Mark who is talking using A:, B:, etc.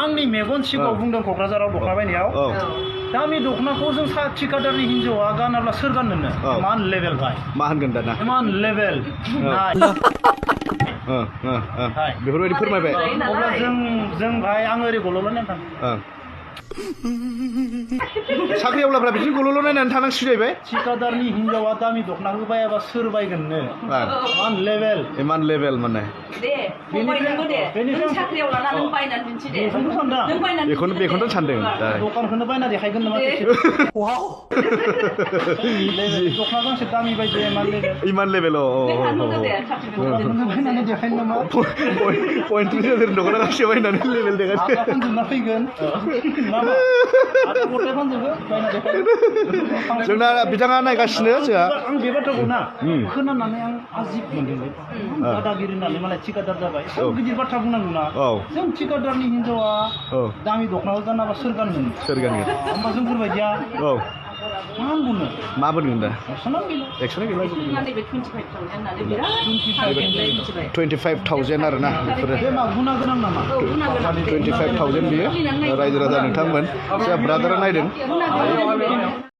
A: आंनि मेगन सिगाङाव बुंदों क'क्राझाराव दख'ना बायनायाव दामि दख'नाखौ जों थिकादारनि हिन्जावा गानाब्ला सोर गाननो इमान लेभेल भाई
B: मा होनगोन दाना
A: इमान लेभेल
B: बेफोरबायदि फोरमायबाय
A: अब्ला जों भाई आं ओरै गल'ल' नोंथां
B: साख्रि आवलाफ्रा बिदिनो गल'ल' नायनानै थानांसिगौ जाहैबाय
A: थिकादारनि हिन्जावा दामि दख'नाखौ बायाबा सोर बायगोननो इमान लेभेल
B: माने बेखौनो सानदों
A: दखानखौनो बायना देखायगोन नामा दख'ना गांसे दामि बायदि
B: इमान लेभेल
A: बायनानै देखायनो नामा
B: पइन्ट्रिस हाजार दख'ना गांसे बायनानै लेभेल
A: फानजोबना फैगोन
B: जोंना बिथाङा नायगासिनो जोंहा
A: आं बे बाथ्राखौ ना खोनानानै आं आजिब मोनदों दादागिरि होननानै मालाय थिकादार जाबाय सब गिदिर बाथ्रा बुंनांगौ ना जों थिकादारनि हिन्जावा दामि दख'नाखौ गानाबा सोर गानगोन होमबा जोंफोरबायदिया मा
B: बुंगोन दा एक्सना गैला 25,000 आरोना बेफोरो 25,000 बियो रायजो राजा नोंथांमोन जोंहा ब्रादारा नायदों